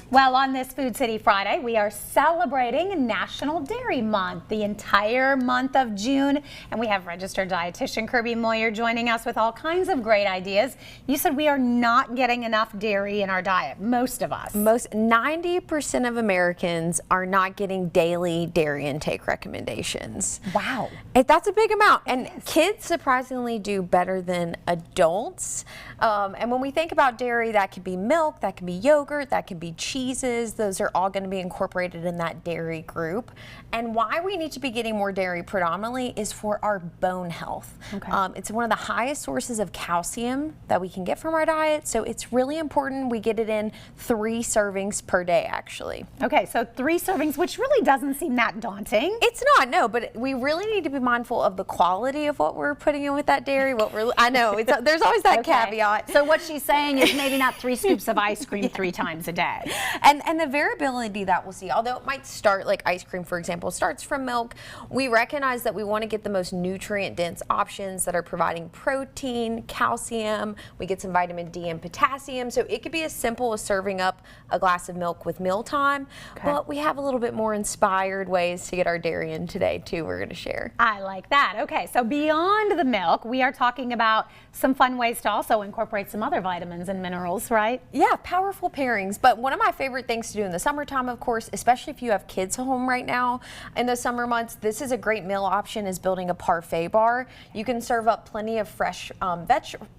Well, on this Food City Friday, we are celebrating National Dairy Month, the entire month of June, and we have registered dietitian Kirby Moir joining us with all kinds of great ideas. You said we are not getting enough dairy in our diet, most of us. 90% of Americans are not getting daily dairy intake recommendations. Wow. That's a big amount, and kids surprisingly do better than adults. And when we think about dairy, that could be milk, that can be yogurt, that can be cheeses. Those are all going to be incorporated in that dairy group. And why we need to be getting more dairy predominantly is for our bone health. Okay. It's one of the highest sources of calcium that we can get from our diet, so it's really important we get it in 3 servings per day, actually. Okay, so 3 servings, which really doesn't seem that daunting. It's not, no, but we really need to be mindful of the quality of what we're putting in with that dairy. I know, there's always that caveat. So what she's saying is maybe not 3 scoops of ice cream 3 times a day. And the variability that we'll see, although it might start like ice cream, for example, starts from milk, we recognize that we want to get the most nutrient-dense options that are providing protein, calcium, we get some vitamin D and potassium, so it could be as simple as serving up a glass of milk with mealtime, but we have a little bit more inspired ways to get our dairy in today, too, we're going to share. I like that. Okay, so beyond the milk, we are talking about some fun ways to also incorporate some other vitamins and minerals, right? Yeah, powerful pairings, but one of my favorite things to do in the summertime, of course, especially if you have kids home right now in the summer months, this is a great meal option, is building a parfait bar. You can serve up plenty of fresh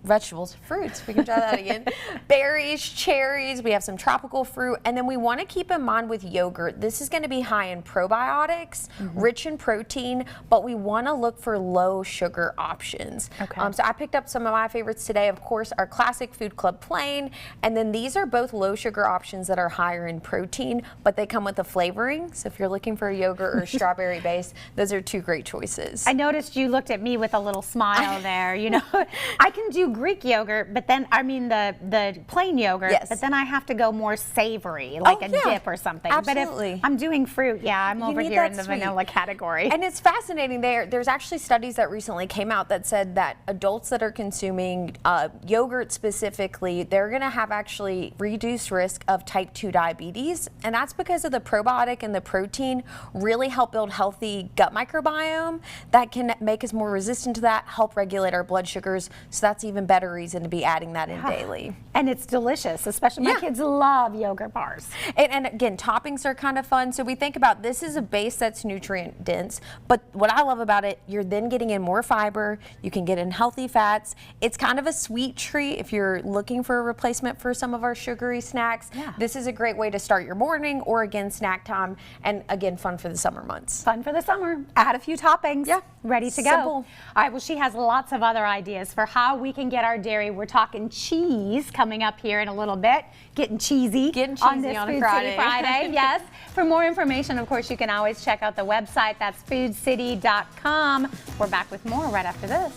vegetables, fruits, we can try that again, berries, cherries, we have some tropical fruit, and then we want to keep in mind with yogurt, this is going to be high in probiotics, rich in protein, but we want to look for low sugar options. Okay. So I picked up some of my favorites today, of course, our classic Food Club plain, and then these are both low sugar options that are higher in protein, but they come with a flavoring. So if you're looking for a yogurt or strawberry base, those are 2 great choices. I noticed you looked at me with a little smile there. You know, I can do Greek yogurt, but then, I mean the plain yogurt, but then I have to go more savory, like a dip or something. Absolutely. But if I'm doing fruit, I'm over here in the vanilla category. And it's fascinating, there's actually studies that recently came out that said that adults that are consuming yogurt specifically, they're going to have actually reduced risk of type 2 diabetes, and that's because of the probiotic and the protein really help build healthy gut microbiome that can make us more resistant to that, help regulate our blood sugars, so that's even better reason to be adding that in daily. And it's delicious, especially my kids love yogurt bars. And again, toppings are kind of fun, so we think about this is a base that's nutrient dense, but what I love about it, you're then getting in more fiber, you can get in healthy fats, it's kind of a sweet treat if you're looking for a replacement for some of our sugary snacks. This is a great way to start your morning or again snack time, and again fun for the summer months. Fun for the summer. Add a few toppings. Ready to go. Simple. All right, well, she has lots of other ideas for how we can get our dairy. We're talking cheese coming up here in a little bit. Getting cheesy on this Food City Friday. Yes. For more information, of course, you can always check out the website. That's foodcity.com. We're back with more right after this.